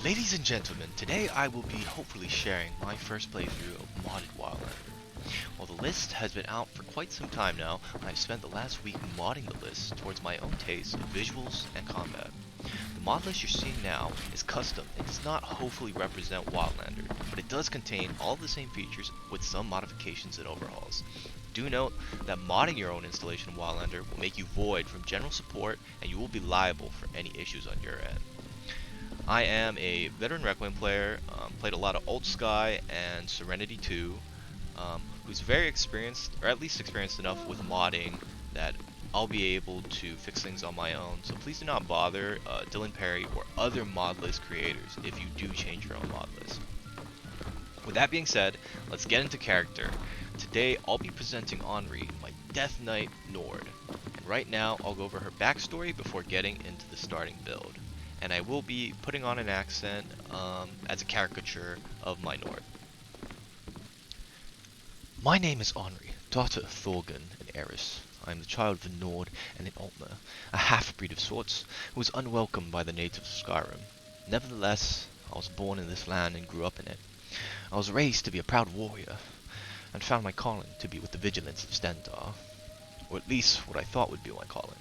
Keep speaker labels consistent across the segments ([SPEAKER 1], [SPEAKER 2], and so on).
[SPEAKER 1] Ladies and gentlemen, today I will be hopefully sharing my first playthrough of modded Wildlander. While the list has been out for quite some time now, I've spent the last week modding the list towards my own taste of visuals and combat. The mod list you're seeing now is custom and does not hopefully represent Wildlander, but it does contain all the same features with some modifications and overhauls. Do note that modding your own installation of Wildlander will make you void from general support and you will be liable for any issues on your end. I am a veteran Requiem player, played a lot of Old Sky and Serenity 2, who's very experienced, or at least experienced enough with modding that I'll be able to fix things on my own, so please do not bother Dylan Perry or other Modlist creators if you do change your own mod list. With that being said, let's get into character. Today I'll be presenting Henri, my Death Knight Nord, and right now I'll go over her backstory before getting into the starting build. And I will be putting on an accent as a caricature of my Nord. My name is Henri, daughter of Thorgun and Eris. I am the child of a Nord and an Altmer, a half-breed of sorts, who was unwelcomed by the natives of Skyrim. Nevertheless, I was born in this land and grew up in it. I was raised to be a proud warrior, and found my calling to be with the vigilance of Stendarr, or at least what I thought would be my calling.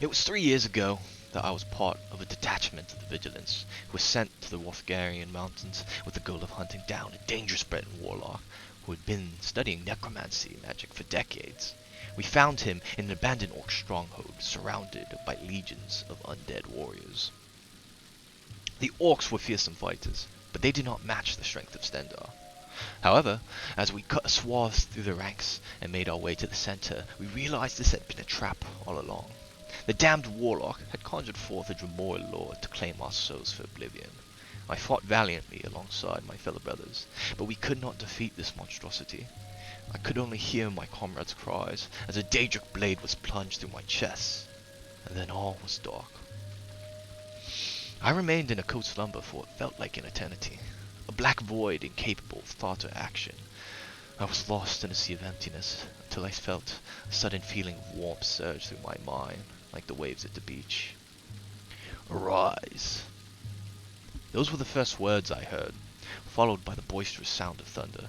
[SPEAKER 1] It was 3 years ago that I was part of a detachment of the Vigilance, who was sent to the Wildlander mountains with the goal of hunting down a dangerous Breton warlock who had been studying necromancy magic for decades. We found him in an abandoned orc stronghold, surrounded by legions of undead warriors. The orcs were fearsome fighters, but they did not match the strength of Stendarr. However, as we cut a swath through the ranks and made our way to the center, we realized this had been a trap all along. The damned warlock had conjured forth a Dremora lord to claim our souls for oblivion. I fought valiantly alongside my fellow brothers, but we could not defeat this monstrosity. I could only hear my comrades' cries as a Daedric blade was plunged through my chest, and then all was dark. I remained in a cold slumber for what felt like an eternity, a black void incapable of thought or action. I was lost in a sea of emptiness until I felt a sudden feeling of warmth surge through my mind, like the waves at the beach. Arise! Those were the first words I heard, followed by the boisterous sound of thunder.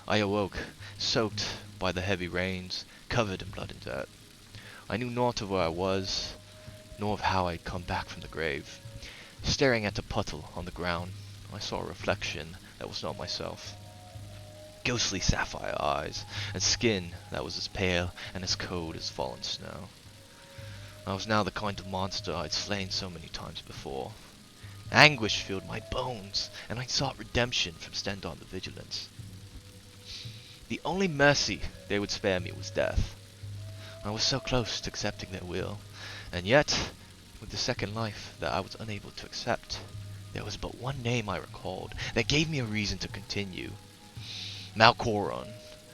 [SPEAKER 1] I awoke, soaked by the heavy rains, covered in blood and dirt. I knew naught of where I was, nor of how I had come back from the grave. Staring at a puddle on the ground, I saw a reflection that was not myself. Ghostly sapphire eyes, and skin that was as pale and as cold as fallen snow. I was now the kind of monster I'd slain so many times before. Anguish filled my bones, and I sought redemption from Stendarr the Vigilance. The only mercy they would spare me was death. I was so close to accepting their will, and yet, with the second life that I was unable to accept, there was but one name I recalled that gave me a reason to continue. Malkoron,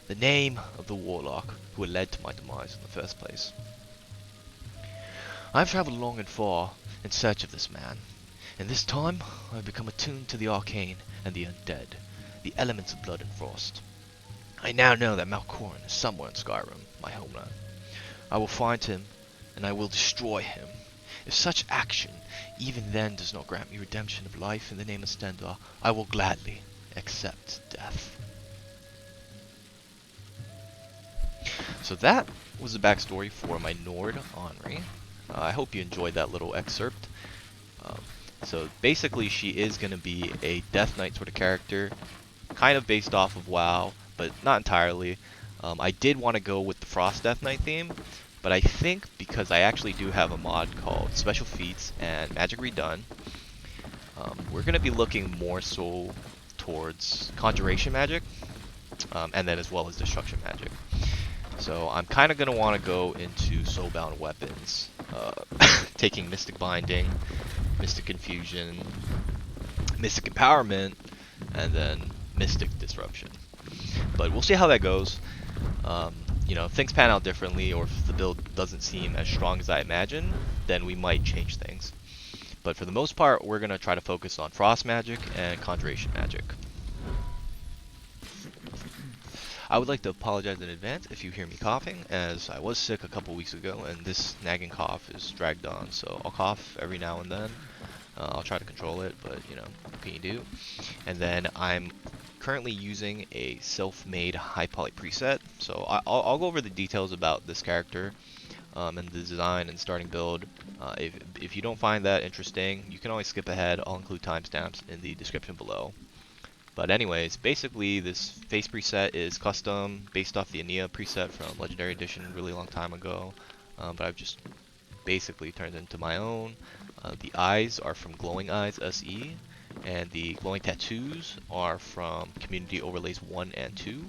[SPEAKER 1] the name of the warlock who had led to my demise in the first place. I have traveled long and far in search of this man. In this time, I have become attuned to the arcane and the undead, the elements of blood and frost. I now know that Malkoron is somewhere in Skyrim, my homeland. I will find him, and I will destroy him. If such action, even then, does not grant me redemption of life in the name of Stendarr, I will gladly accept death. So that was the backstory for my Nord, Henri. I hope you enjoyed that little excerpt. So basically she is going to be a Death Knight sort of character, kind of based off of WoW, but not entirely. I did want to go with the Frost Death Knight theme, but I think because I actually do have a mod called Special Feats and Magic Redone, we're going to be looking more so towards conjuration magic, and then as well as destruction magic. So I'm kind of going to want to go into soulbound weapons, taking Mystic Binding, Mystic Confusion, Mystic Empowerment, and then Mystic Disruption. But we'll see how that goes. If things pan out differently, or if the build doesn't seem as strong as I imagine, then we might change things. But for the most part, we're going to try to focus on Frost Magic and Conjuration Magic. I would like to apologize in advance if you hear me coughing, as I was sick a couple weeks ago and this nagging cough is dragged on, so I'll cough every now and then. I'll try to control it, but you know, what can you do? And then I'm currently using a self-made high poly preset. So I'll go over the details about this character and the design and starting build. If you don't find that interesting, you can always skip ahead. I'll include timestamps in the description below. But anyways, basically this face preset is custom based off the Ania preset from Legendary Edition a really long time ago. But I've just basically turned it into my own. The eyes are from Glowing Eyes SE, and the glowing tattoos are from Community Overlays 1 and 2.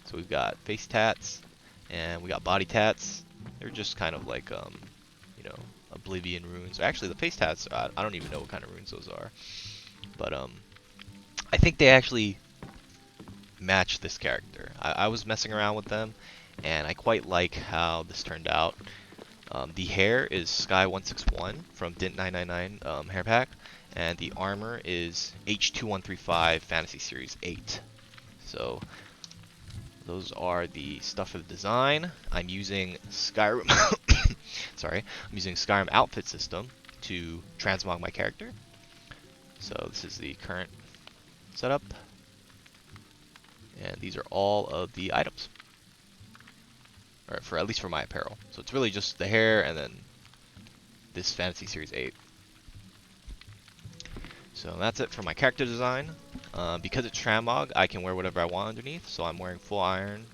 [SPEAKER 1] So we've got face tats, and we got body tats. They're just kind of like, you know, Oblivion runes. Actually, the face tats, I don't even know what kind of runes those are. But, I think they actually match this character. I was messing around with them, and I quite like how this turned out. The hair is Sky161 from Dint999 hair pack, and the armor is H2135 Fantasy Series 8. So those are the stuff for the design. I'm using Skyrim sorry, I'm using Skyrim outfit system to transmog my character. So this is the current setup, and these are all of the items. Or for at least for my apparel. So it's really just the hair and then this Fantasy Series 8. So that's it for my character design. Because it's Tramog, I can wear whatever I want underneath. So I'm wearing full iron.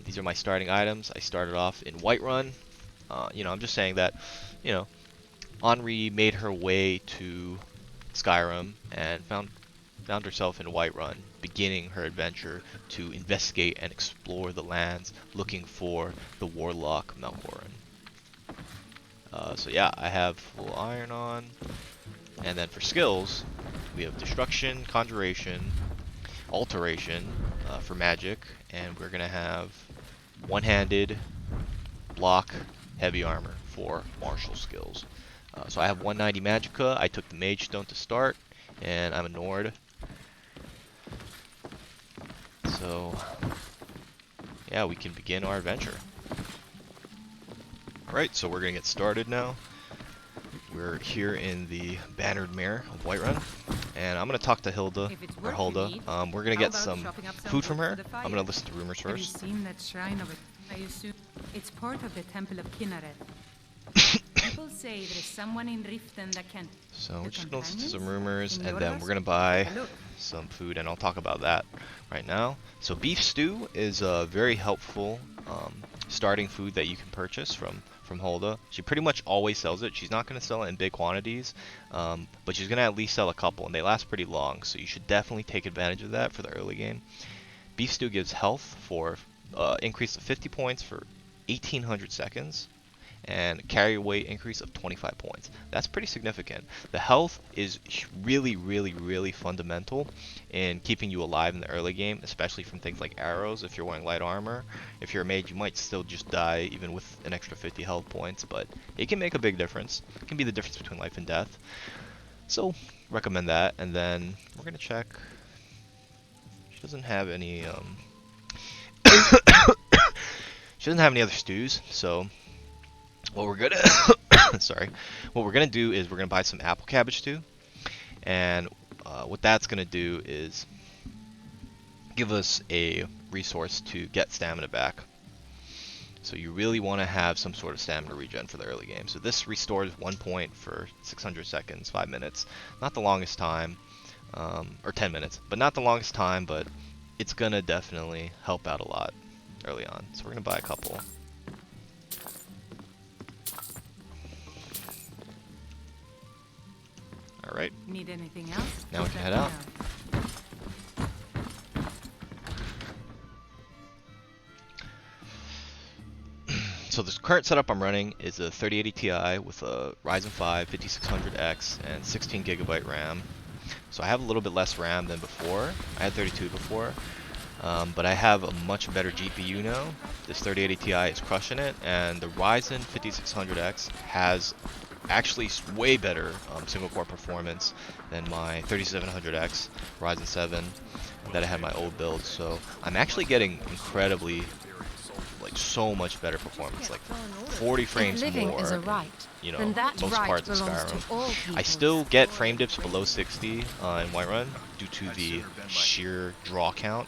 [SPEAKER 1] These are my starting items. I started off in Whiterun. You know, I'm just saying that, you know, Henri made her way to Skyrim and found herself in Whiterun, beginning her adventure to investigate and explore the lands, looking for the warlock Malkoran. So yeah, I have full iron on, and then for skills, we have destruction, conjuration, alteration for magic, and we're gonna have one-handed, block, heavy armor for martial skills. So I have 190 magicka. I took the mage stone to start, and I'm a Nord. So, yeah, we can begin our adventure. Alright, so we're going to get started now. We're here in the Bannered Mare of Whiterun, and I'm going to talk to Hulda. We're going to get some food from her. I'm going to listen to rumors first.
[SPEAKER 2] Have you seen that shrine of it? I assume it's part of the Temple of Kinneret. People say there is someone in Riften that can...
[SPEAKER 1] So we're just going to listen to some rumors, and then we're going to buy some food, and I'll talk about that right now. So beef stew is a very helpful starting food that you can purchase from Hulda. She pretty much always sells it. She's not going to sell it in big quantities, but she's going to at least sell a couple, and they last pretty long, so you should definitely take advantage of that for the early game. Beef stew gives health for increase of 50 points for 1800 seconds, and carry weight increase of 25 points. That's pretty significant. The health is really, really, really fundamental in keeping you alive in the early game, especially from things like arrows. If you're wearing light armor, if you're a mage, you might still just die even with an extra 50 health points, but it can make a big difference. It can be the difference between life and death. So, recommend that. And then we're gonna check. She doesn't have any she doesn't have any other stews, so what we're gonna what we're gonna do is we're gonna buy some apple cabbage stew, and what that's gonna do is give us a resource to get stamina back. So you really want to have some sort of stamina regen for the early game. So this restores 1 point for 600 seconds, 5 minutes. Not the longest time, or 10 minutes, but not the longest time, but it's gonna definitely help out a lot early on. So we're gonna buy a couple. Alright.
[SPEAKER 2] Need anything else?
[SPEAKER 1] Now we can head out. So this current setup I'm running is a 3080 Ti with a Ryzen 5 5600X and 16GB RAM. So I have a little bit less RAM than before. I had 32 before. But I have a much better GPU now. This 3080 Ti is crushing it, and the Ryzen 5600X has actually way better single core performance than my 3700X Ryzen 7 that I had my old build. So I'm actually getting incredibly like so much better performance, like 40 frames more.
[SPEAKER 3] Is a right,
[SPEAKER 1] you know,
[SPEAKER 3] then that
[SPEAKER 1] most
[SPEAKER 3] right
[SPEAKER 1] parts of
[SPEAKER 3] belongs
[SPEAKER 1] Skyrim.
[SPEAKER 3] to all people.
[SPEAKER 1] I still get frame dips below 60 in Whiterun due to the sheer draw count.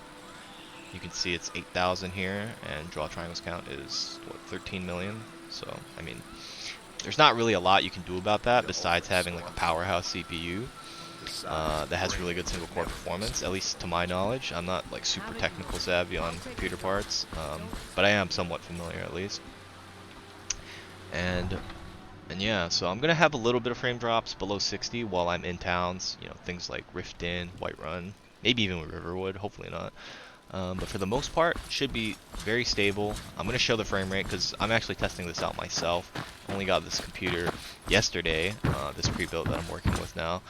[SPEAKER 1] You can see it's 8,000 here, and draw triangles count is what, 13 million. So I mean, there's not really a lot you can do about that besides having like a powerhouse CPU that has really good single core performance, at least to my knowledge. I'm not like super technical savvy on computer parts, but I am somewhat familiar at least. And yeah, so I'm gonna have a little bit of frame drops below 60 while I'm in towns, you know, things like Riften, Whiterun, maybe even Riverwood, hopefully not. But for the most part, should be very stable. I'm going to show the frame rate because I'm actually testing this out myself. I only got this computer yesterday, this pre-built that I'm working with now.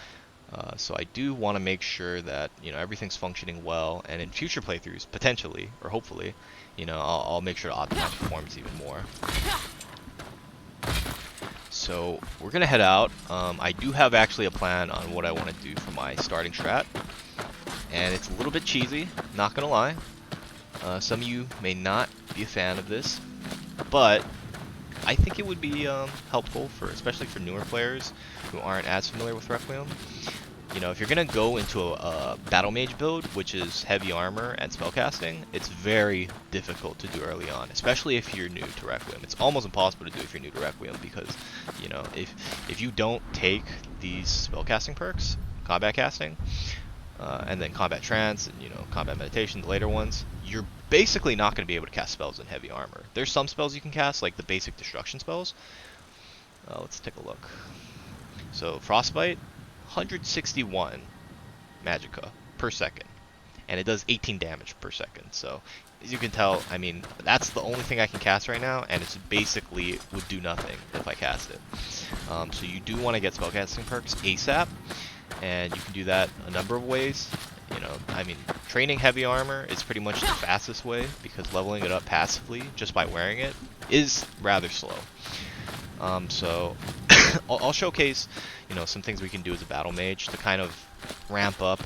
[SPEAKER 1] So I do want to make sure that, you know, everything's functioning well, and in future playthroughs, potentially, or hopefully, you know, I'll make sure to optimize performance even more. So we're going to head out. I do have actually a plan on what I want to do for my starting strat. And it's a little bit cheesy, not gonna lie. Some of you may not be a fan of this, but I think it would be helpful for, especially for newer players who aren't as familiar with Requiem. You know, if you're gonna go into a battle mage build, which is heavy armor and spellcasting, it's very difficult to do early on, especially if you're new to Requiem. It's almost impossible to do if you're new to Requiem because, you know, if you don't take these spellcasting perks, combat casting, and then combat trance and, you know, combat meditation, the later ones, you're basically not going to be able to cast spells in heavy armor. There's some spells you can cast, like the basic destruction spells. Let's take a look. So Frostbite, 161 magicka per second, and it does 18 damage per second. So as you can tell, I mean, that's the only thing I can cast right now, and it's basically would do nothing if I cast it. So you do want to get spellcasting perks ASAP. And you can do that a number of ways. You know, I mean, training heavy armor is pretty much the fastest way because leveling it up passively just by wearing it is rather slow. So I'll showcase, you know, some things we can do as a battle mage to kind of ramp up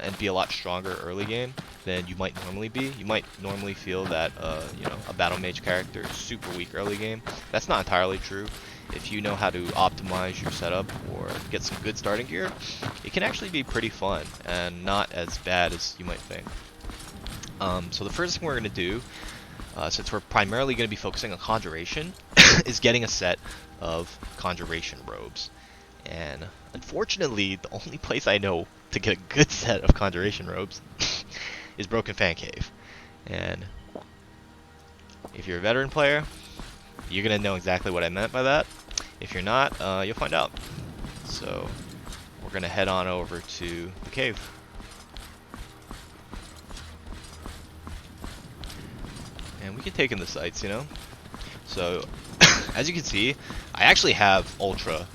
[SPEAKER 1] and be a lot stronger early game than you might normally be. You might normally feel that, you know, a battle mage character is super weak early game. That's not entirely true. If you know how to optimize your setup or get some good starting gear, it can actually be pretty fun and not as bad as you might think. So the first thing we're going to do, since we're primarily going to be focusing on conjuration, is getting a set of conjuration robes. And unfortunately, the only place I know to get a good set of conjuration robes is Broken Fan Cave. And if you're a veteran player, you're going to know exactly what I meant by that. If you're not, you'll find out. So we're going to head on over to the cave. And we can take in the sights, you know. So as you can see, I actually have Ultra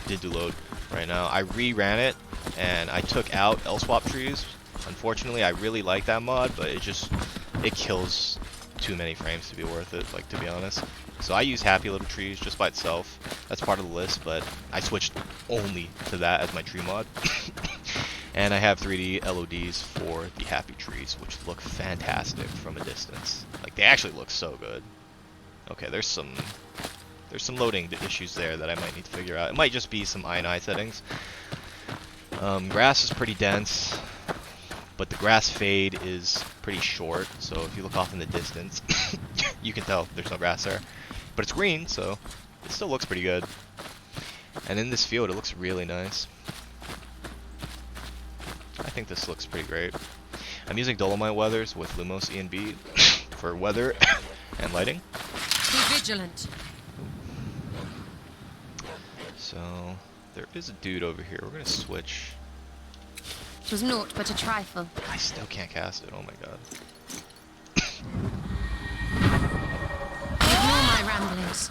[SPEAKER 1] Did-Do-Load right now. I re-ran it and I took out L-Swap trees. Unfortunately, I really like that mod, but it kills too many frames to be worth it, like, to be honest. So I use Happy Little Trees just by itself. That's part of the list, but I switched only to that as my tree mod. And I have 3D LODs for the Happy Trees, which look fantastic from a distance. Like, they actually look so good. Okay, there's some loading issues there that I might need to figure out. It might just be some I&I settings. Grass is pretty dense, but the grass fade is pretty short, so if you look off in the distance, you can tell there's no grass there. But it's green, so it still looks pretty good. And in this field, it looks really nice. I think this looks pretty great. I'm using Dolomite Weathers with Lumos E&B for weather and lighting.
[SPEAKER 3] Be vigilant.
[SPEAKER 1] So there is a dude over here. We're gonna switch.
[SPEAKER 3] It was naught but a trifle.
[SPEAKER 1] I still can't cast it. Oh my god.
[SPEAKER 3] Ignore my ramblings.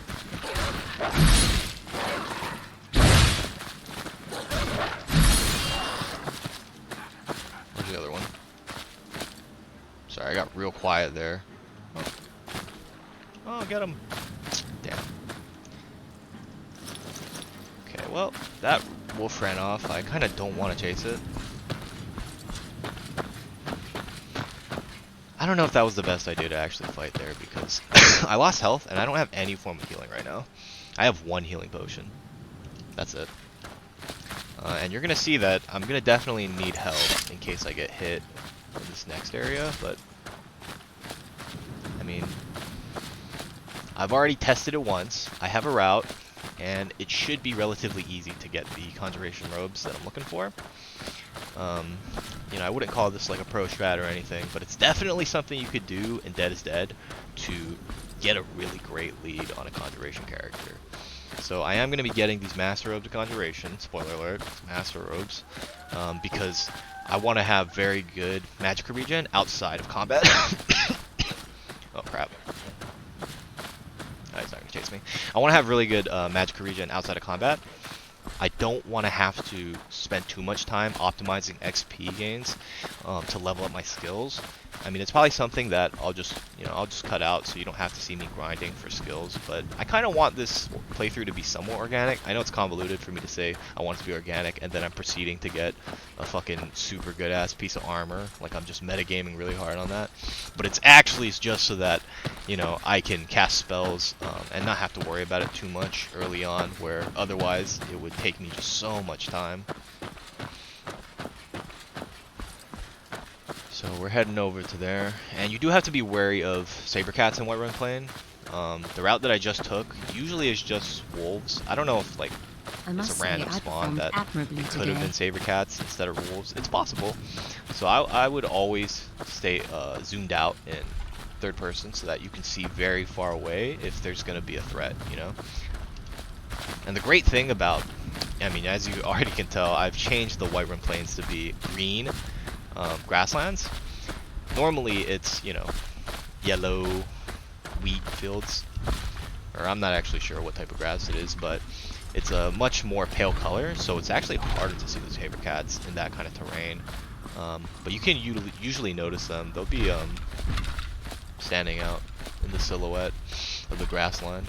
[SPEAKER 1] Where's the other one? Sorry, I got real quiet there. Oh, get him. Damn. Okay, well, that wolf ran off. I kind of don't want to chase it. I don't know if that was the best idea to actually fight there because I lost health and I don't have any form of healing right now. I have one healing potion. That's it. And you're going to see that I'm going to definitely need health in case I get hit in this next area, but I mean, I've already tested it once. I have a route, and it should be relatively easy to get the conjuration robes that I'm looking for. You know, I wouldn't call this like a pro strat or anything, but it's definitely something you could do in Dead is Dead to get a really great lead on a conjuration character. So I am going to be getting these Master Robes of Conjuration, spoiler alert, Master Robes, because I want to have very good magic regen outside of combat. Oh crap. He's not going to chase me. I want to have really good magic regen outside of combat. I don't want to have to spend too much time optimizing XP gains to level up my skills. I mean, it's probably something that I'll just cut out so you don't have to see me grinding for skills, but I kind of want this playthrough to be somewhat organic. I know it's convoluted for me to say I want it to be organic and then I'm proceeding to get a fucking super good ass piece of armor, like I'm just metagaming really hard on that. But it's actually just so that, you know, I can cast spells and not have to worry about it too much early on, where otherwise it would take me just so much time. So we're heading over to there, and you do have to be wary of saber cats in Whiterun Plain. The route that I just took usually is just wolves. I don't know if like it's a random spawn that it could have been saber cats instead of wolves. It's possible. So I would always stay zoomed out in third person so that you can see very far away if there's going to be a threat, you know. And the great thing about, I mean, as you already can tell, I've changed the Whiterun Plains to be green grasslands. Normally it's, you know, yellow wheat fields, or I'm not actually sure what type of grass it is, but it's a much more pale color, so it's actually harder to see the saber cats in that kind of terrain. But you can usually notice them. They'll be standing out in the silhouette of the grassland.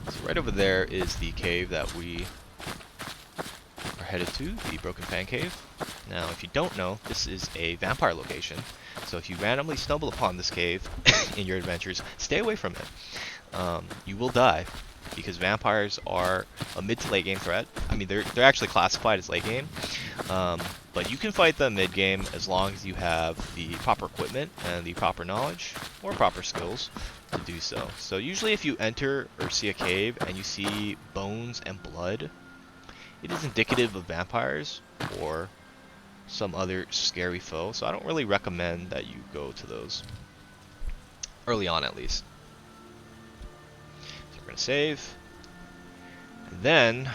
[SPEAKER 1] So right over there is the cave that we are headed to, the Broken Fan Cave. Now, if you don't know, this is a vampire location, so if you randomly stumble upon this cave in your adventures, stay away from it. You will die, because vampires are a mid to late game threat. I mean, they're actually classified as late game, but you can fight them mid game as long as you have the proper equipment and the proper knowledge or proper skills to do so. So usually if you enter or see a cave and you see bones and blood, it is indicative of vampires or some other scary foe, so I don't really recommend that you go to those early on, at least. So we're going to save, and then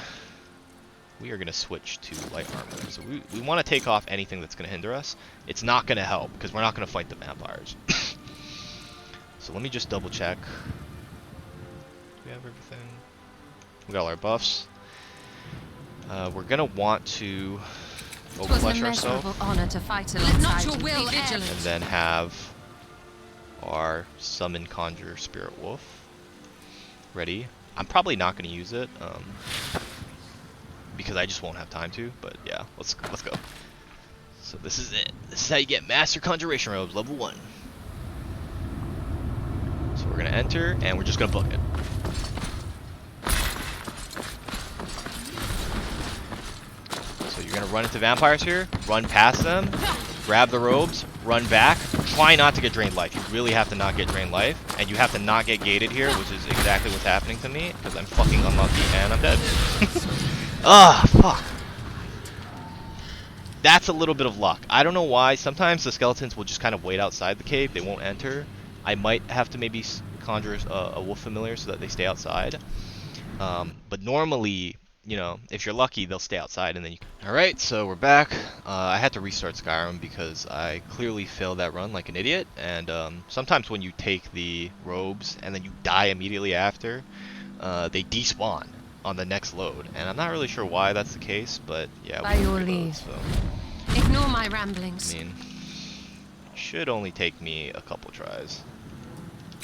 [SPEAKER 1] we are going to switch to light armor. So we want to take off anything that's going to hinder us. It's not going to help because we're not going to fight the vampires. So let me just double check. Do we have everything? We got all our buffs. We're gonna want to overflesh ourselves,
[SPEAKER 3] honor to fight alongside your will,
[SPEAKER 1] and then have our summon, conjure, spirit wolf ready. I'm probably not gonna use it because I just won't have time to. But yeah, let's go. So this is it. This is how you get Master Conjuration Robes, level 1. So we're gonna enter, and we're just gonna book it. So you're gonna run into vampires here, run past them, grab the robes, run back. Try not to get drained life. You really have to not get drained life, and you have to not get gated here, which is exactly what's happening to me because I'm fucking unlucky and I'm dead. Ah, fuck. That's a little bit of luck. I don't know why. Sometimes the skeletons will just kind of wait outside the cave. They won't enter. I might have to maybe conjure a wolf familiar so that they stay outside. But normally, you know, if you're lucky, they'll stay outside and then you can... Alright, so we're back. I had to restart Skyrim because I clearly failed that run like an idiot. And sometimes when you take the robes and then you die immediately after, they despawn on the next load. And I'm not really sure why that's the case, but yeah.
[SPEAKER 3] By your leave.
[SPEAKER 1] So.
[SPEAKER 3] Ignore my ramblings.
[SPEAKER 1] I mean, it should only take me a couple tries.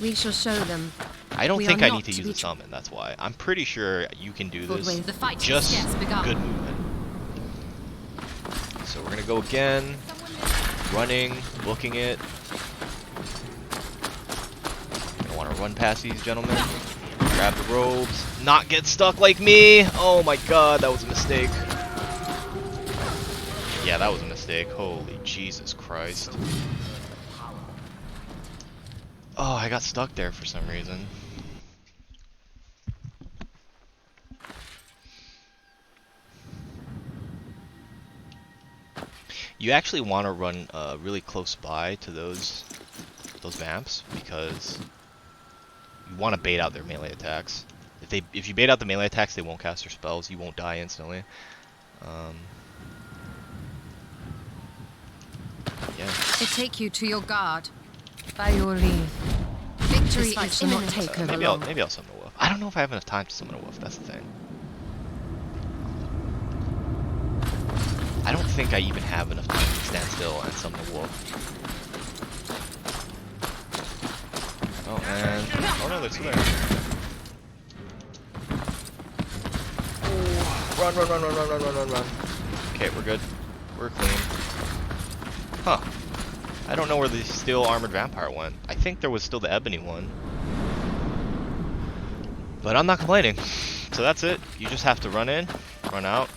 [SPEAKER 3] We shall show them.
[SPEAKER 1] I don't think I need to use a summon, that's why. I'm pretty sure you can do this.
[SPEAKER 3] The fight
[SPEAKER 1] Just
[SPEAKER 3] begun.
[SPEAKER 1] good movement. So we're gonna gonna go again. Running, booking it. I want to run past these gentlemen. Grab the robes. Not get stuck like me! Oh my god, that was a mistake. Yeah, that was a mistake. Holy Jesus Christ. Oh, I got stuck there for some reason. You actually want to run really close by to those vamps because you want to bait out their melee attacks. If you bait out the melee attacks, they won't cast their spells. You won't die instantly. Yeah.
[SPEAKER 3] They take you to your guard. By your leave. Victory is imminent.
[SPEAKER 1] Maybe I'll summon a wolf. I don't know if I have enough time to summon a wolf. That's the thing. I don't think I even have enough time to stand still and summon a wolf. Oh, and oh no, they're still there. Run, run, run, run, run, run, run, run, run. Okay, we're good. We're clean. Huh. I don't know where the steel armored vampire went. I think there was still the ebony one. But I'm not complaining. So that's it. You just have to run in, run out.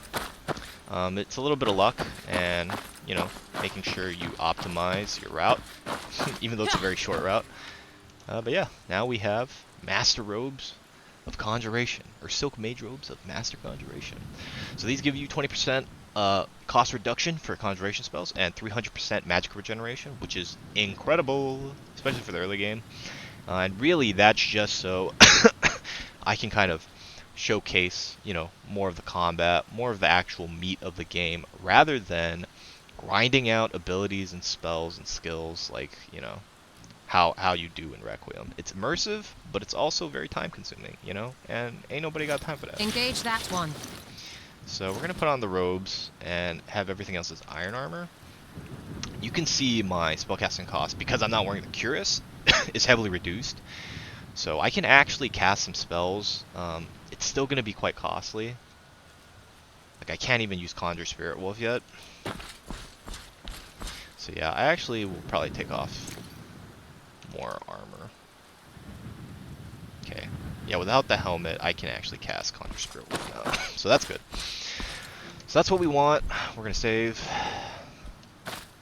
[SPEAKER 1] It's a little bit of luck and, you know, making sure you optimize your route, even though it's a very short route. But yeah, now we have Master Robes of Conjuration, or Silk Mage Robes of Master Conjuration. So these give you 20% cost reduction for conjuration spells and 300% magic regeneration, which is incredible, especially for the early game. And really, that's just so I can kind of showcase, you know, more of the combat, more of the actual meat of the game, rather than grinding out abilities and spells and skills like, you know, how you do in Requiem. It's immersive, but it's also very time consuming, you know, and ain't nobody got time for that.
[SPEAKER 3] Engage that one.
[SPEAKER 1] So we're gonna put on the robes and have everything else as iron armor. You can see my spellcasting cost, because I'm not wearing the Cuirass, is heavily reduced. So I can actually cast some spells. It's still gonna be quite costly. Like, I can't even use Conjure Spirit Wolf yet. So yeah, I actually will probably take off more armor. Okay. Yeah, without the helmet, I can actually cast Conjure Spirit Wolf now. So that's good. So that's what we want. We're gonna save.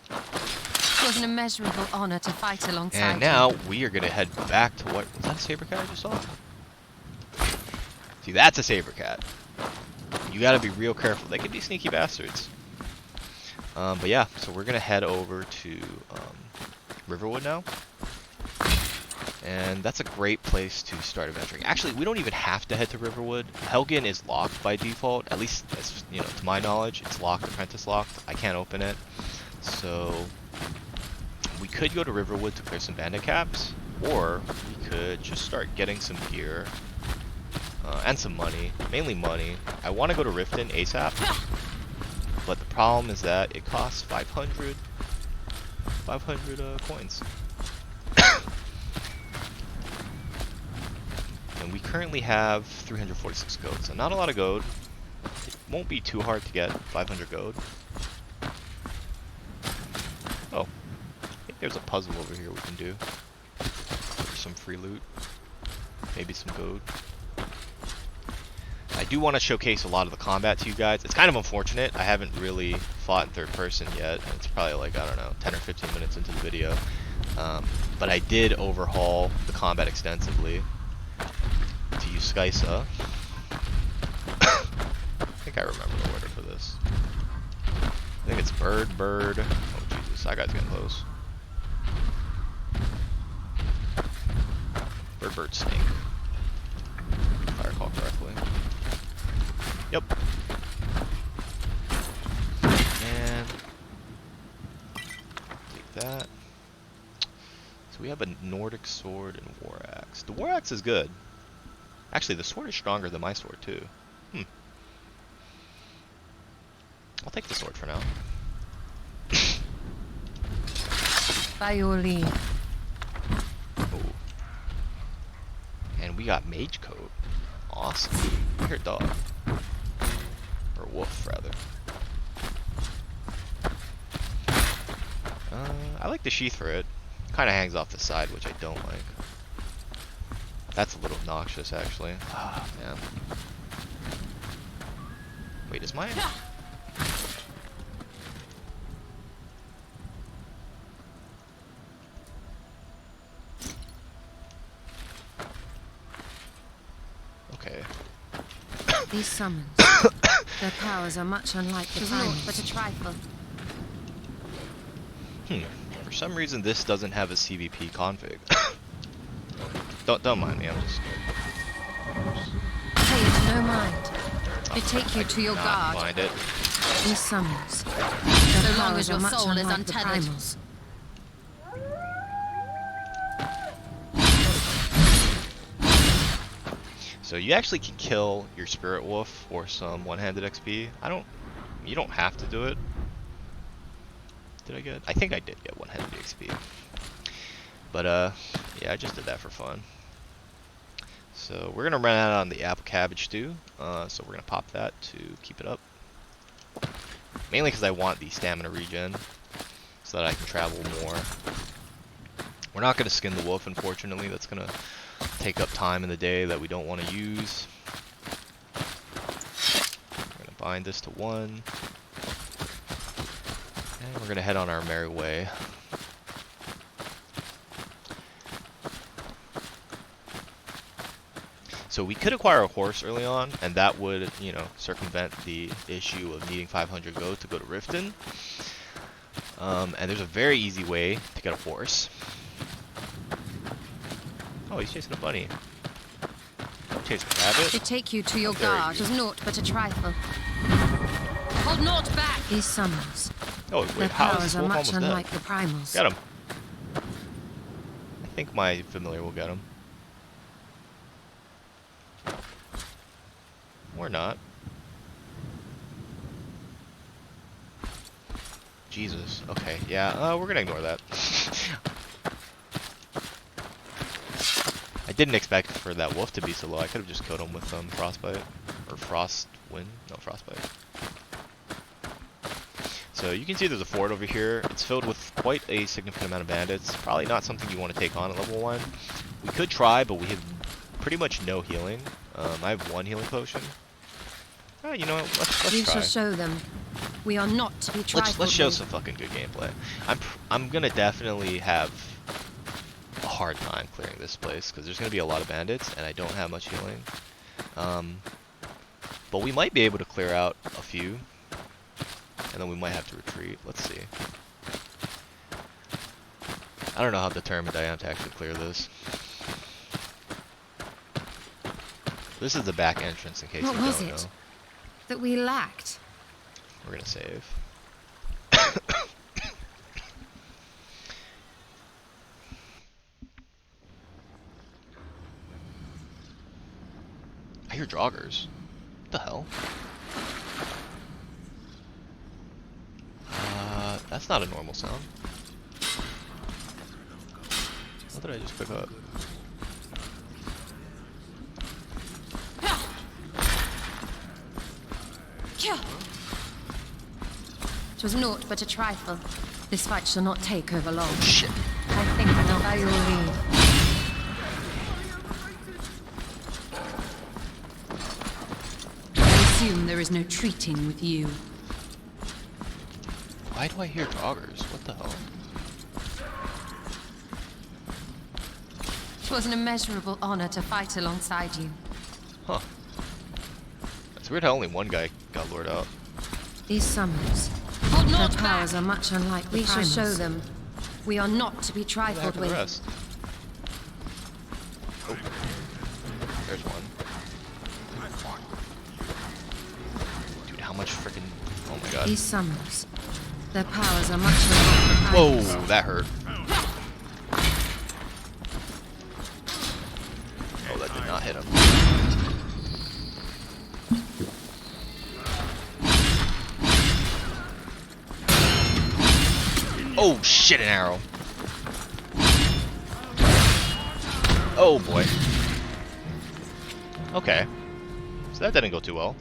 [SPEAKER 3] It was an immeasurable honor to fight alongside
[SPEAKER 1] And now we are gonna head back to what was that, a saber cat I just saw? See, that's a saber cat. You gotta be real careful. They can be sneaky bastards. But yeah, so we're gonna head over to Riverwood now. And that's a great place to start adventuring. Actually, we don't even have to head to Riverwood. Helgen is locked by default. At least, as, you know, to my knowledge, it's locked, apprentice locked. I can't open it. So we could go to Riverwood to clear some bandit caps, or we could just start getting some gear and some money, mainly money. I want to go to Riften ASAP, but the problem is that it costs 500 coins. And we currently have 346 gold, so not a lot of gold. It won't be too hard to get 500 gold. Oh, I think there's a puzzle over here we can do. For some free loot. Maybe some gold. I do want to showcase a lot of the combat to you guys. It's kind of unfortunate. I haven't really fought in third person yet. It's probably like, I don't know, 10 or 15 minutes into the video. But I did overhaul the combat extensively to use Skysa. I think I remember the order for this. I think it's bird. Oh Jesus, that guy's getting close. Bird, snake. If I recall correctly. Yep. And take that. So we have a Nordic sword and war axe. The war axe is good. Actually, the sword is stronger than my sword too. I'll take the sword for now.
[SPEAKER 3] By your leave.
[SPEAKER 1] Oh. And we got mage coat. Awesome. I hear dog. Or wolf, rather. I like the sheath for it. Kind of hangs off the side, which I don't like. That's a little obnoxious, actually. Ah, man. Wait, is mine? Okay.
[SPEAKER 3] These summons, their powers are much unlike the primals. But a trifle.
[SPEAKER 1] For some reason, this doesn't have a CVP config. don't mind me. I'm just.
[SPEAKER 3] Pay it no mind. They take you to your guard.
[SPEAKER 1] Find it.
[SPEAKER 3] These summons, so long as your soul is untethered.
[SPEAKER 1] So you actually can kill your spirit wolf for some one-handed XP. You don't have to do it. Did I get? I think I did get one-handed XP. But yeah, I just did that for fun. So we're gonna run out on the apple cabbage stew. So we're gonna pop that to keep it up. Mainly because I want the stamina regen, so that I can travel more. We're not gonna skin the wolf, unfortunately. That's gonna take up time in the day that we don't want to use. We're gonna bind this to 1. And we're gonna head on our merry way. So we could acquire a horse early on, and that would, you know, circumvent the issue of needing 500 gold to go to Riften. And there's a very easy way to get a horse. Oh, he's chasing a bunny. Don't chase a rabbit.
[SPEAKER 3] They take you to your guard. Was naught but a trifle. Hold naught back. These summons.
[SPEAKER 1] Oh wait,
[SPEAKER 3] their
[SPEAKER 1] how is
[SPEAKER 3] powers
[SPEAKER 1] this
[SPEAKER 3] are
[SPEAKER 1] wolf
[SPEAKER 3] much
[SPEAKER 1] almost dead?
[SPEAKER 3] unlike the primals.
[SPEAKER 1] Get him. I think my familiar will get him. Or not. Jesus. Okay, yeah, we're gonna ignore that. I didn't expect for that wolf to be so low. I could have just killed him with frostbite. Or frostwind. No, frostbite. So you can see there's a fort over here. It's filled with quite a significant amount of bandits. Probably not something you want to take on at level 1. We could try, but we have pretty much no healing. I have 1 healing potion. Oh, you know what? Let's
[SPEAKER 3] we
[SPEAKER 1] try.
[SPEAKER 3] shall show them. We are not to be trifled
[SPEAKER 1] Let's show
[SPEAKER 3] with.
[SPEAKER 1] some fucking good gameplay. I'm gonna definitely have a hard time clearing this place because there's gonna be a lot of bandits and I don't have much healing. But we might be able to clear out a few, and then we might have to retreat. Let's see. I don't know how determined I am to actually clear this. This is the back entrance in case you don't know. What was it
[SPEAKER 3] that we lacked?
[SPEAKER 1] We're gonna save. I hear joggers. What the hell? That's not a normal sound. What did I just pick up?
[SPEAKER 3] 'Twas naught but a trifle. This fight shall not take over long.
[SPEAKER 1] Shit.
[SPEAKER 3] I think not by your leave.
[SPEAKER 2] I assume there is no treating with you.
[SPEAKER 1] Why do I hear joggers? What the hell?
[SPEAKER 3] 'Twas an immeasurable honor to fight alongside you.
[SPEAKER 1] Huh. It's weird how only one guy got lured out.
[SPEAKER 3] These summons, their powers are much unlike the primals. We shall show them. We are not to be trifled with.
[SPEAKER 1] Rest? Oh. There's one. Dude, how much freaking... Oh my god.
[SPEAKER 3] These summons, their powers are much unlike the primals.
[SPEAKER 1] Whoa, that hurt. Oh, that did not hit him. Oh shit, an arrow. Oh boy. Okay. So that didn't go too well.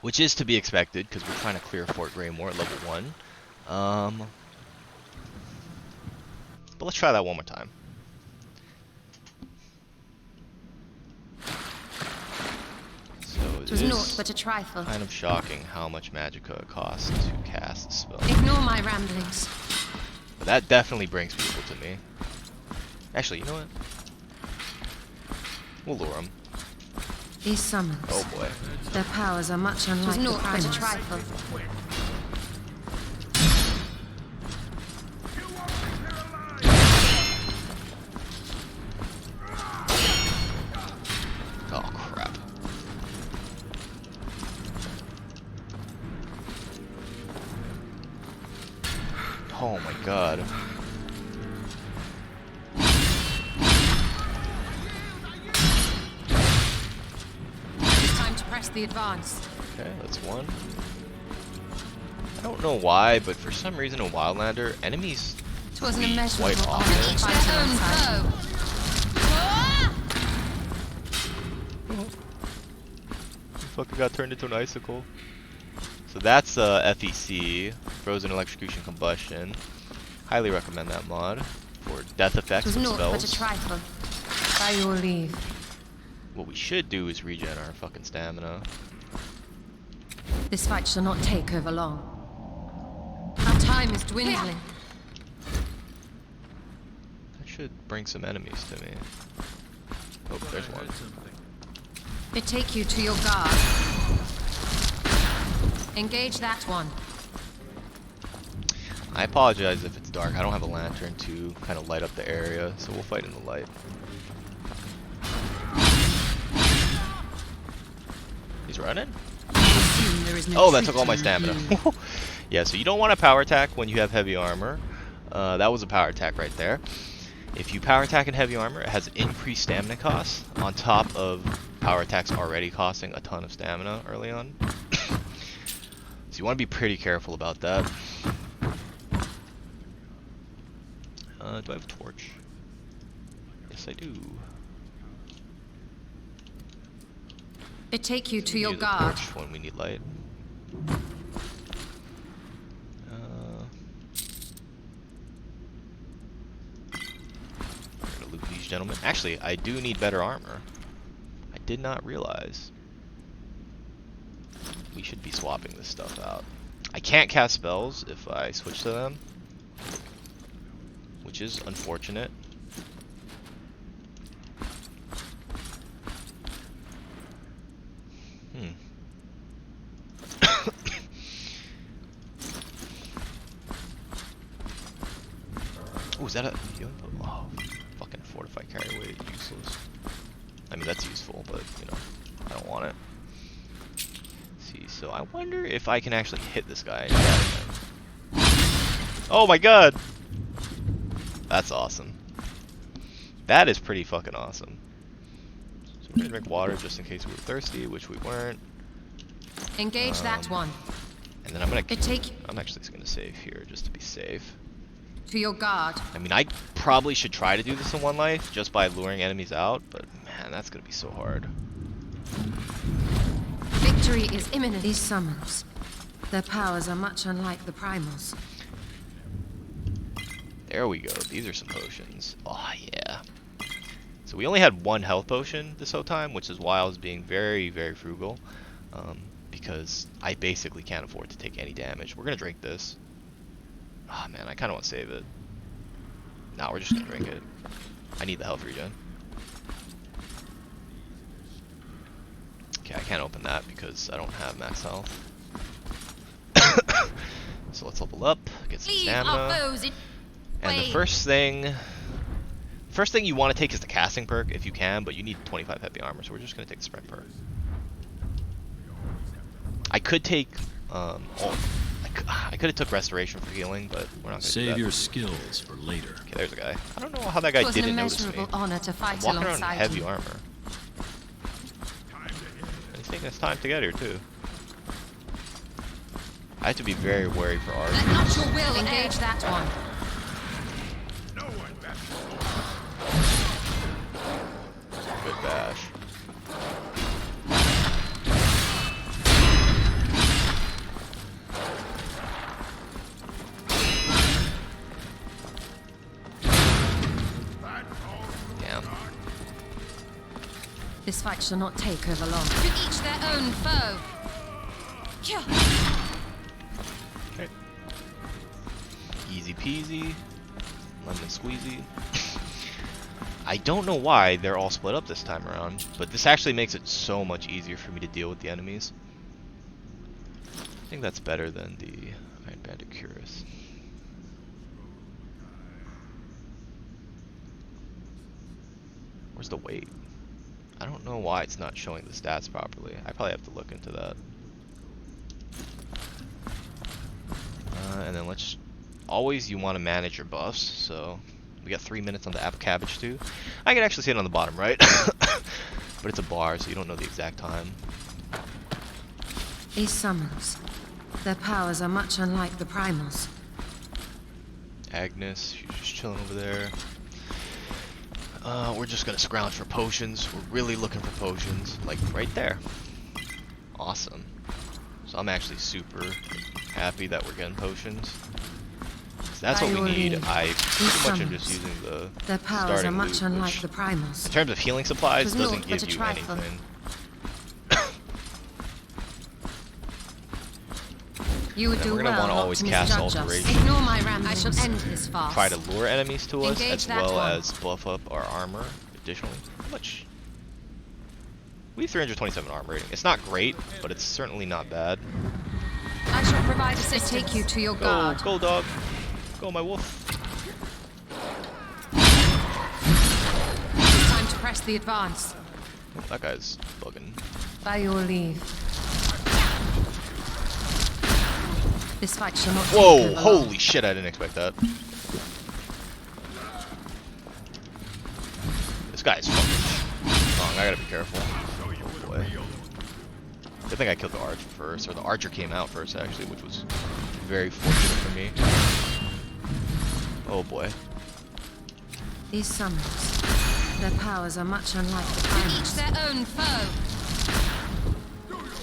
[SPEAKER 1] which is to be expected because we're trying to clear Fort Greymoor at level 1. But let's try that one more time. So
[SPEAKER 3] It was naught but a trifle.
[SPEAKER 1] kind of shocking how much magicka it costs to cast the spell.
[SPEAKER 3] Ignore my ramblings.
[SPEAKER 1] But that definitely brings people to me. Actually, you know what? We'll lure them.
[SPEAKER 3] These summons.
[SPEAKER 1] Oh boy.
[SPEAKER 3] Their powers are much unlike the
[SPEAKER 2] naught but a
[SPEAKER 3] primals.
[SPEAKER 2] trifle.
[SPEAKER 1] Oh crap. Oh my god.
[SPEAKER 3] It's time to press the advance.
[SPEAKER 1] Okay, that's one. I don't know why, but for some reason in Wildlander, enemies
[SPEAKER 3] It was an
[SPEAKER 1] bleed
[SPEAKER 3] immeasurable
[SPEAKER 1] quite
[SPEAKER 3] honor
[SPEAKER 1] often.
[SPEAKER 3] to fight alongside you.
[SPEAKER 1] Fucking got turned into an icicle. So that's FEC, Frozen Electrocution Combustion. Highly recommend that mod for death
[SPEAKER 3] It
[SPEAKER 1] effects
[SPEAKER 3] was
[SPEAKER 1] and
[SPEAKER 3] naught but a
[SPEAKER 1] spells.
[SPEAKER 3] trifle. By your leave.
[SPEAKER 1] What we should do is regen our fucking stamina.
[SPEAKER 3] This fight shall not take over long. Our time is dwindling.
[SPEAKER 1] That should bring some enemies to me. Oh, there's one.
[SPEAKER 3] They take you to your guard. Engage that one.
[SPEAKER 1] I apologize if it's dark. I don't have a lantern to kind of light up the area, so we'll fight in the light. He's running? Oh, that took all my stamina. Yeah, so you don't want to power attack when you have heavy armor. That was a power attack right there. If you power attack in heavy armor, it has increased stamina costs on top of power attacks already costing a ton of stamina early on. So you want to be pretty careful about that. Do I have a torch? Yes, I do.
[SPEAKER 3] They take you to
[SPEAKER 1] We
[SPEAKER 3] your
[SPEAKER 1] use a
[SPEAKER 3] guard.
[SPEAKER 1] torch when we need light. I'm gonna loot these gentlemen. Actually, I do need better armor. I did not realize. We should be swapping this stuff out. I can't cast spells if I switch to them, which is unfortunate. Oh, is that a healing? Oh, fucking fortified carry weight, useless. I mean, that's useful, but, you know, I don't want it. Let's see, so I wonder if I can actually hit this guy and shatter him. Oh my god! That's awesome. That is pretty fucking awesome. So we're gonna drink water just in case we were thirsty, which we weren't.
[SPEAKER 3] Engage that one.
[SPEAKER 1] And then I'm gonna.
[SPEAKER 3] They take
[SPEAKER 1] I'm actually just gonna save here just to be safe.
[SPEAKER 3] to your guard.
[SPEAKER 1] I mean, I probably should try to do this in one life just by luring enemies out, but man, that's gonna be so hard.
[SPEAKER 3] Victory is imminent. These summons. Their powers are much unlike the primals.
[SPEAKER 1] There we go. These are some potions. Oh yeah. So we only had one health potion this whole time, which is why I was being very, very frugal. Because I basically can't afford to take any damage. We're gonna drink this. Ah man, I kind of want to save it. Nah, we're just gonna drink it. I need the health regen. Okay, I can't open that because I don't have max health. So let's level up, get some stamina. And the first thing you want to take is the casting perk if you can, but you need 25 heavy armor, so we're just gonna take the sprint perk. I could take I could have took restoration for healing, but we're not gonna do
[SPEAKER 4] Save
[SPEAKER 1] that.
[SPEAKER 4] your skills for later.
[SPEAKER 1] Okay, there's a guy. I don't know how that guy
[SPEAKER 3] It was an
[SPEAKER 1] didn't notice me.
[SPEAKER 3] immeasurable honor to
[SPEAKER 1] I'm
[SPEAKER 3] fight
[SPEAKER 1] walking around in
[SPEAKER 3] alongside
[SPEAKER 1] heavy
[SPEAKER 3] you.
[SPEAKER 1] armor. And he's taking his time to get here too. I have to be very wary for art.
[SPEAKER 3] Let not your will engage that one.
[SPEAKER 1] Good bash.
[SPEAKER 3] This fight shall not take over long. To each their own foe.
[SPEAKER 1] Okay. Easy peasy. Lemon squeezy. I don't know why they're all split up this time around, but this actually makes it so much easier for me to deal with the enemies. I think that's better than the Iron Bandit Curus. Where's the weight? I don't know why it's not showing the stats properly. I probably have to look into that. And then let's... Always you want to manage your buffs, so... We got 3 minutes on the apple cabbage too. I can actually see it on the bottom right. But it's a bar, so you don't know the exact time.
[SPEAKER 3] These summons. Their powers are much unlike the primals.
[SPEAKER 1] Agnes, she's just chilling over there. We're just gonna scrounge for potions. We're really looking for potions. Like, right there. Awesome. So I'm actually super happy that we're getting potions. That's what we need. I pretty much am just using the
[SPEAKER 3] Their powers are much unlike the primals.
[SPEAKER 1] In terms of healing supplies, doesn't give you anything.
[SPEAKER 3] You would do
[SPEAKER 1] we're gonna
[SPEAKER 3] well
[SPEAKER 1] want to always cast alteration.
[SPEAKER 3] Ignore my ramblings. I shall end this fast.
[SPEAKER 1] Try to lure enemies to us,
[SPEAKER 3] Engage
[SPEAKER 1] as well as buff up our armor. Additionally, how much? We have 327 armor rating. It's not great, but it's certainly not bad.
[SPEAKER 3] I shall provide assistance. Take you to your guard.
[SPEAKER 1] Go, dog. Go, my wolf.
[SPEAKER 3] Time to press the advance.
[SPEAKER 1] Oh, that guy's bugging.
[SPEAKER 3] By your leave. This fight shall not
[SPEAKER 1] Whoa!
[SPEAKER 3] take over
[SPEAKER 1] Holy
[SPEAKER 3] long.
[SPEAKER 1] shit! I didn't expect that. This guy's fucking strong. I gotta be careful. Oh boy. Good thing I killed the archer first, or the archer came out first actually, which was very fortunate for me. Oh boy.
[SPEAKER 3] These summons. Their powers are much unlike the primals. Each their own foe.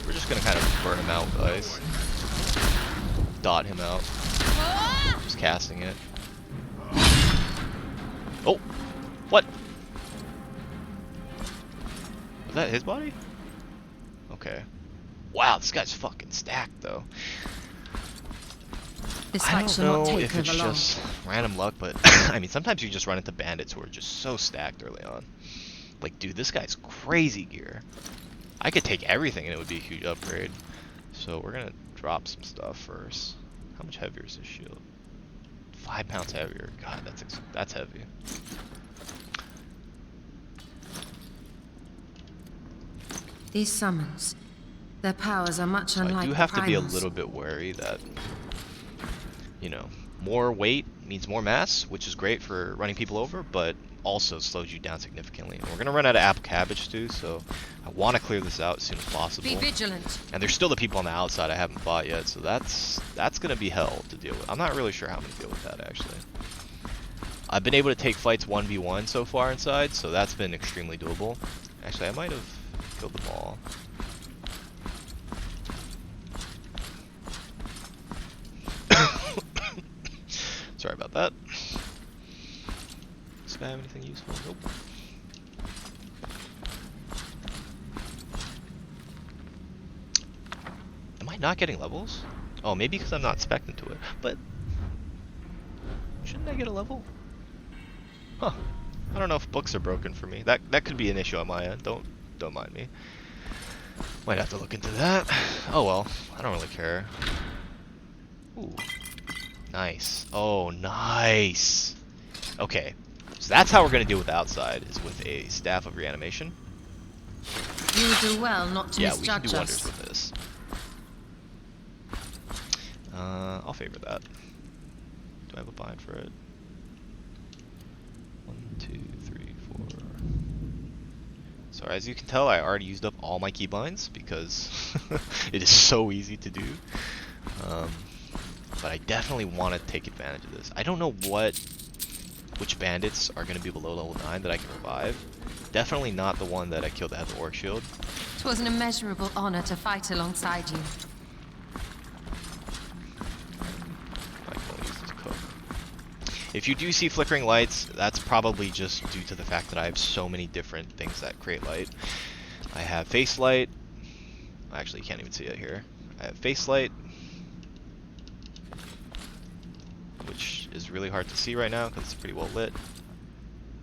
[SPEAKER 1] We're just gonna kind of burn him out, guys. Dot him out. Just casting it. Oh! What? Was that his body? Okay. Wow, this guy's fucking stacked though.
[SPEAKER 3] This
[SPEAKER 1] I
[SPEAKER 3] fight
[SPEAKER 1] don't
[SPEAKER 3] shall
[SPEAKER 1] know
[SPEAKER 3] not take
[SPEAKER 1] if it's
[SPEAKER 3] over long.
[SPEAKER 1] just random luck, but I mean, sometimes you just run into bandits who are just so stacked early on. Like, dude, this guy's crazy gear. I could take everything and it would be a huge upgrade. So we're gonna drop some stuff first. How much heavier is this shield? 5 pounds heavier. God, that's heavy.
[SPEAKER 3] These summons. Their powers are much
[SPEAKER 1] So
[SPEAKER 3] unlike
[SPEAKER 1] I do
[SPEAKER 3] the
[SPEAKER 1] have to be a
[SPEAKER 3] primals.
[SPEAKER 1] little bit wary that, you know, more weight means more mass, which is great for running people over, but also slows you down significantly. And we're gonna run out of apple cabbage too, so I want to clear this out as soon as possible.
[SPEAKER 3] Be vigilant.
[SPEAKER 1] And there's still the people on the outside I haven't fought yet, so that's gonna be hell to deal with. I'm not really sure how I'm gonna deal with that actually. I've been able to take fights 1v1 so far inside, so that's been extremely doable. Actually, I might have killed them all. Sorry about that. Does this guy have anything useful? Nope. Am I not getting levels? Oh, maybe because I'm not spec'd into it. But shouldn't I get a level? Huh. I don't know if books are broken for me. That could be an issue on my end. Don't mind me. Might have to look into that. Oh well. I don't really care. Ooh. Nice. Oh, nice. Okay. So that's how we're going to deal with the outside, is with a Staff of Reanimation.
[SPEAKER 3] You would do well not to
[SPEAKER 1] Yeah, we can
[SPEAKER 3] misjudge
[SPEAKER 1] do wonders
[SPEAKER 3] us.
[SPEAKER 1] with this. I'll favor that. Do I have a bind for it? 1, 2, 3, 4. So as you can tell, I already used up all my keybinds because it is so easy to do. But I definitely want to take advantage of this. I don't know which bandits are going to be below level 9 that I can revive. Definitely not the one that I killed that had the orc shield.
[SPEAKER 3] 'Twas an immeasurable honor to fight alongside you.
[SPEAKER 1] I can only use this cook. If you do see flickering lights, that's probably just due to the fact that I have so many different things that create light. I have face light. Actually, you can't even see it here. I have face light, which is really hard to see right now because it's pretty well lit.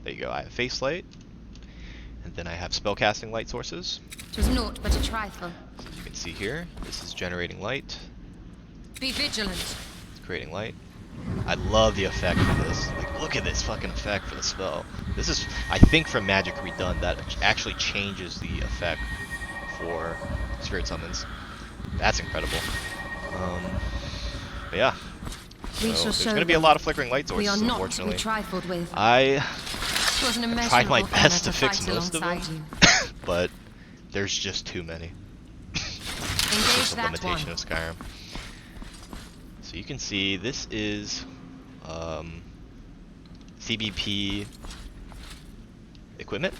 [SPEAKER 1] There you go. I have face light, and then I have spellcasting light sources.
[SPEAKER 3] 'Twas naught but a trifle.
[SPEAKER 1] So you can see here, this is generating light.
[SPEAKER 3] Be vigilant.
[SPEAKER 1] It's creating light. I love the effect for this. Like, look at this fucking effect for the spell. This is, I think, from Magic Redone that actually changes the effect for spirit summons. That's incredible. But yeah. So there's going to be a lot of flickering light sources,
[SPEAKER 3] we are not
[SPEAKER 1] unfortunately.
[SPEAKER 3] to be trifled with.
[SPEAKER 1] I tried my
[SPEAKER 3] Immeasurable
[SPEAKER 1] best to
[SPEAKER 3] honor
[SPEAKER 1] fix
[SPEAKER 3] fight
[SPEAKER 1] most of them,
[SPEAKER 3] alongside you.
[SPEAKER 1] but there's just too many.
[SPEAKER 3] Engage
[SPEAKER 1] It's a
[SPEAKER 3] that
[SPEAKER 1] limitation
[SPEAKER 3] one.
[SPEAKER 1] of Skyrim. So you can see this is CBP equipment.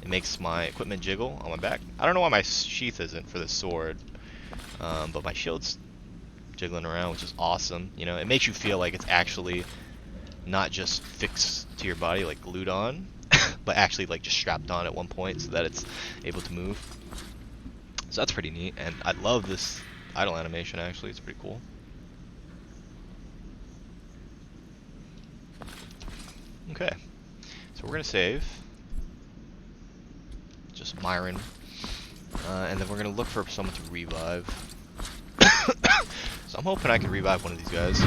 [SPEAKER 1] It makes my equipment jiggle on my back. I don't know why my sheath isn't for the sword, but my shield's jiggling around, which is awesome. You know, it makes you feel like it's actually not just fixed to your body, like glued on, but actually like just strapped on at one point so that it's able to move. So that's pretty neat, and I love this idle animation. Actually, it's pretty cool. Okay, so we're gonna save. Just Myron, and then we're gonna look for someone to revive. So I'm hoping I can revive one of these guys.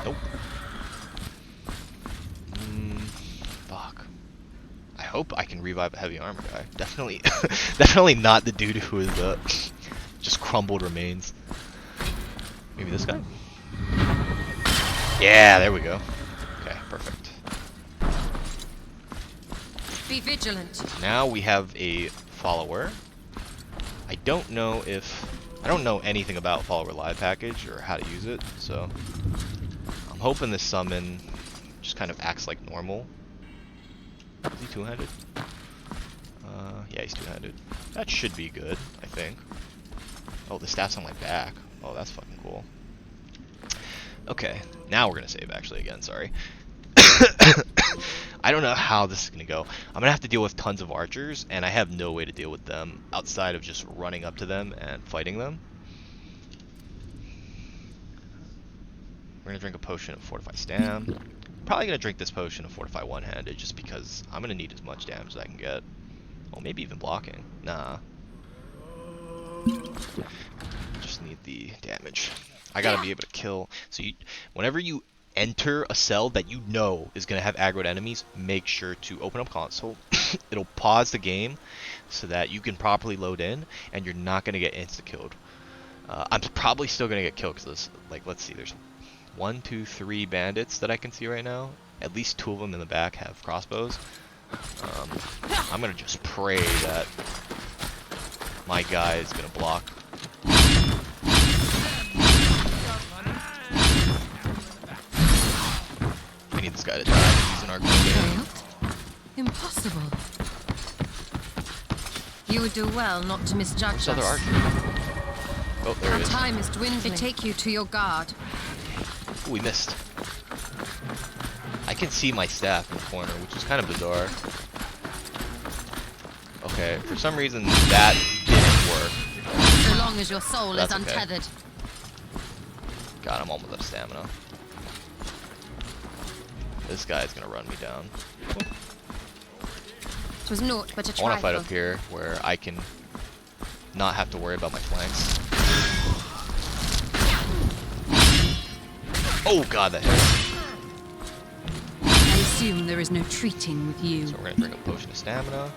[SPEAKER 1] Nope. Fuck. I hope I can revive a heavy armor guy. Definitely, definitely not the dude who is just crumbled remains. Maybe this guy. Yeah, there we go. Okay, perfect.
[SPEAKER 3] Be vigilant.
[SPEAKER 1] Now we have a follower. I don't know anything about follower live package or how to use it, so I'm hoping this summon just kind of acts like normal. Is he two-handed? Yeah, he's two-handed. That should be good, I think. Oh, the staff's on my back. Oh, that's fucking cool. Okay, now we're gonna save actually again, sorry. I don't know how this is gonna go. I'm gonna have to deal with tons of archers, and I have no way to deal with them outside of just running up to them and fighting them. We're gonna drink a potion of Fortify Stam. Probably gonna drink this potion of Fortify One-Handed just because I'm gonna need as much damage as I can get. Oh, maybe even blocking. Nah. Just need the damage. I gotta be able to kill. So whenever you enter a cell that you know is gonna have aggroed enemies, make sure to open up console. It'll pause the game so that you can properly load in, and you're not gonna get insta-killed. I'm probably still gonna get killed because, like, let's see, there's 1, 2, 3 bandits that I can see right now. At least 2 of them in the back have crossbows. I'm gonna just pray that my guy is gonna block. We need this guy to die. He's an arc game.
[SPEAKER 3] Impossible. You would do well not to misjudge
[SPEAKER 1] This other
[SPEAKER 3] us.
[SPEAKER 1] archer. Oh, there
[SPEAKER 3] Our
[SPEAKER 1] he is.
[SPEAKER 3] time is dwindling. They take you to your guard.
[SPEAKER 1] Ooh, we missed. I can see my staff in the corner, which is kind of bizarre. Okay, for some reason that didn't work.
[SPEAKER 3] So long as your soul is
[SPEAKER 1] That's okay.
[SPEAKER 3] untethered.
[SPEAKER 1] God, I'm almost out of stamina. This guy's gonna run me down.
[SPEAKER 3] It was naught but a
[SPEAKER 1] I want to
[SPEAKER 3] trifle.
[SPEAKER 1] fight up here where I can not have to worry about my flanks. Oh god, that hit.
[SPEAKER 2] I assume there is no treating with you.
[SPEAKER 1] So we're gonna drink a potion of stamina.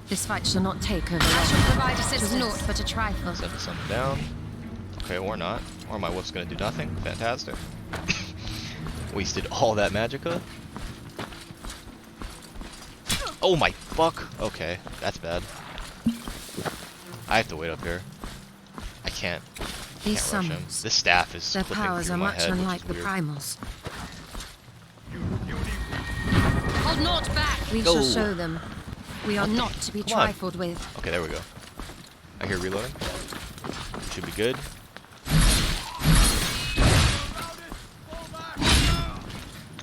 [SPEAKER 3] This fight shall not take over. I shall provide assistance. It was naught but a trifle.
[SPEAKER 1] Send someone down. Okay, or not. Or my wolf's gonna do nothing. Fantastic. Wasted all that magicka. Oh my fuck. Okay, that's bad. I have to wait up here. I can't.
[SPEAKER 3] These
[SPEAKER 1] Can't rush him.
[SPEAKER 3] summons,
[SPEAKER 1] This staff is
[SPEAKER 3] their
[SPEAKER 1] flipping
[SPEAKER 3] powers
[SPEAKER 1] through
[SPEAKER 3] are
[SPEAKER 1] my
[SPEAKER 3] much
[SPEAKER 1] head, which
[SPEAKER 3] unlike
[SPEAKER 1] is
[SPEAKER 3] the
[SPEAKER 1] weird.
[SPEAKER 3] primals. Hold naught back. We
[SPEAKER 1] Go.
[SPEAKER 3] shall show them. We are
[SPEAKER 1] What the-
[SPEAKER 3] not to be
[SPEAKER 1] come on.
[SPEAKER 3] trifled with.
[SPEAKER 1] Okay, there we go. I hear reloading. Should be good.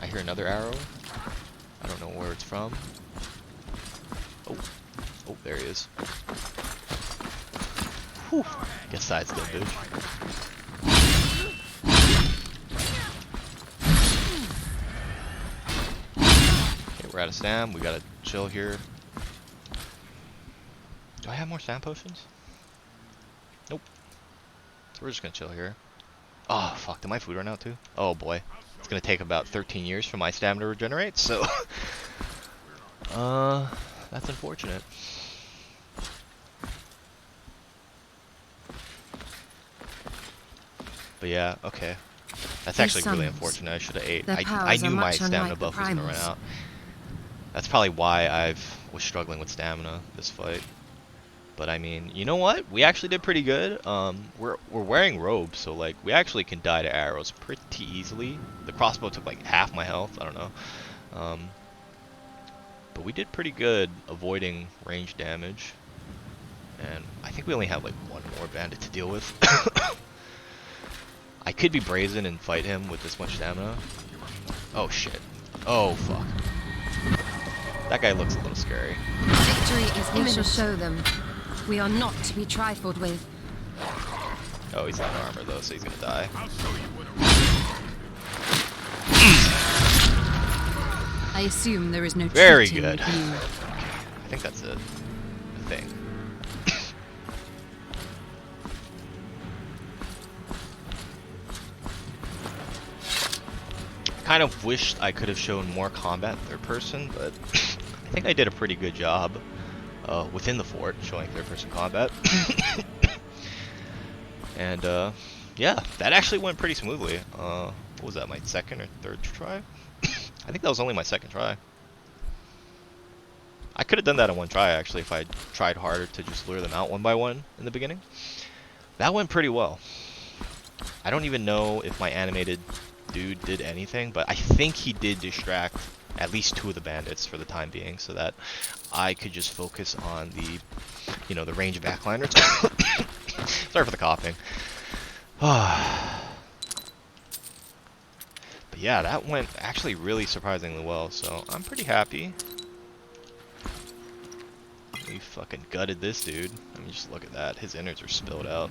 [SPEAKER 1] I hear another arrow. I don't know where it's from. Oh, there he is. Whew. Guess side's dead, dude. Okay, we're out of stam. We gotta chill here. Do I have more stam potions? Nope. So we're just gonna chill here. Oh, fuck. Did my food run out too? Oh, boy. It's gonna take about 13 years for my stamina to regenerate, so... that's unfortunate. But yeah, okay. That's actually really unfortunate. I should have ate. I knew my stamina buff was gonna run out. That's probably why I was struggling with stamina this fight. But I mean, you know what? We actually did pretty good. We're wearing robes, so like we actually can die to arrows pretty easily. The crossbow took like half my health. I don't know. But we did pretty good avoiding range damage. And I think we only have like one more bandit to deal with. I could be brazen and fight him with this much stamina. Oh shit. Oh fuck. That guy looks a little scary.
[SPEAKER 3] Victory is imminent. We shall show them. We are not to be trifled with.
[SPEAKER 1] Oh, he's not in armor though, so he's gonna die.
[SPEAKER 2] I assume there is no
[SPEAKER 1] Very
[SPEAKER 2] cheating
[SPEAKER 1] good.
[SPEAKER 2] with you.
[SPEAKER 1] I think that's it. I think. Kind of wished I could have shown more combat third person, but I think I did a pretty good job within the fort showing third person combat. And yeah, that actually went pretty smoothly. What was that, my second or third try? I think that was only my second try. I could have done that in one try actually if I tried harder to just lure them out one by one in the beginning. That went pretty well. I don't even know if my animated dude did anything, but I think he did distract at least two of the bandits for the time being, so that I could just focus on the, you know, the range of backliners. Sorry for the coughing. But yeah, that went actually really surprisingly well, so I'm pretty happy. We fucking gutted this dude. I mean, just look at that. His innards are spilled out.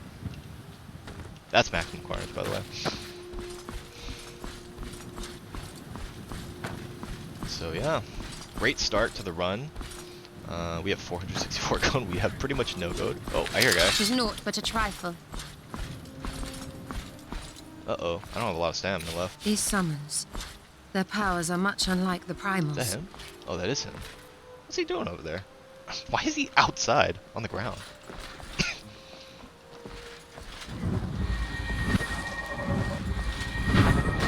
[SPEAKER 1] That's maximum carnage, by the way. So yeah, great start to the run. We have 464 gold. We have pretty much no gold. Oh, I hear a guy.
[SPEAKER 3] 'Tis naught but a trifle.
[SPEAKER 1] Uh-oh, I don't have a lot of stamina left.
[SPEAKER 3] These summons, their powers are much unlike the primals.
[SPEAKER 1] Is that him? Oh, that is him. What's he doing over there? Why is he outside on the ground?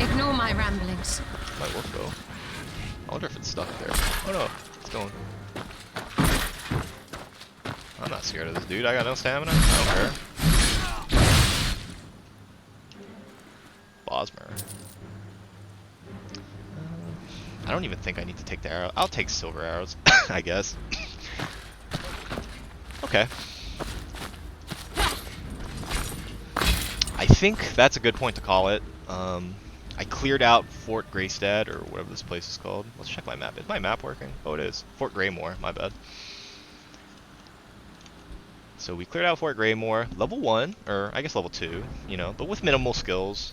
[SPEAKER 3] Ignore my ramblings.
[SPEAKER 1] My work bow. I wonder if it's stuck there. Oh no, it's going. I'm not scared of this dude. I got no stamina. I don't care. Bosmer. I don't even think I need to take the arrow. I'll take silver arrows, I guess. Okay. I think that's a good point to call it. I cleared out Fort Greystad, or whatever this place is called. Let's check my map. Is my map working? Oh, it is. Fort Greymoor, my bad. So we cleared out Fort Greymoor, level 1, or I guess level 2, you know, but with minimal skills.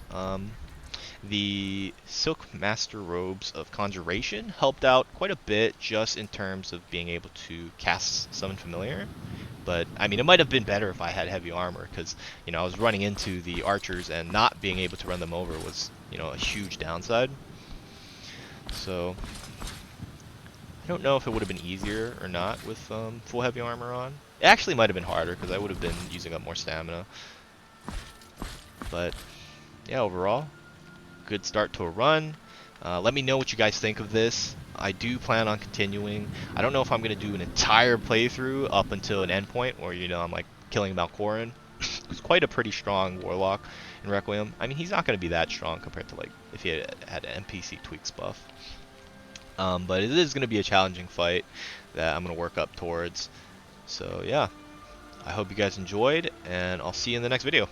[SPEAKER 1] The Silk Master Robes of Conjuration helped out quite a bit just in terms of being able to cast Summon Familiar. But, I mean, it might have been better if I had heavy armor, because, you know, I was running into the archers and not being able to run them over was, you know, a huge downside. So, I don't know if it would have been easier or not with full heavy armor on. It actually might have been harder, because I would have been using up more stamina. But, yeah, overall, good start to a run. Let me know what you guys think of this. I do plan on continuing. I don't know if I'm going to do an entire playthrough up until an endpoint where, you know, I'm like killing Malkoran. He's quite a pretty strong warlock in Requiem. I mean, he's not going to be that strong compared to like if he had an NPC tweaks buff. But it is going to be a challenging fight that I'm going to work up towards. So yeah, I hope you guys enjoyed, and I'll see you in the next video.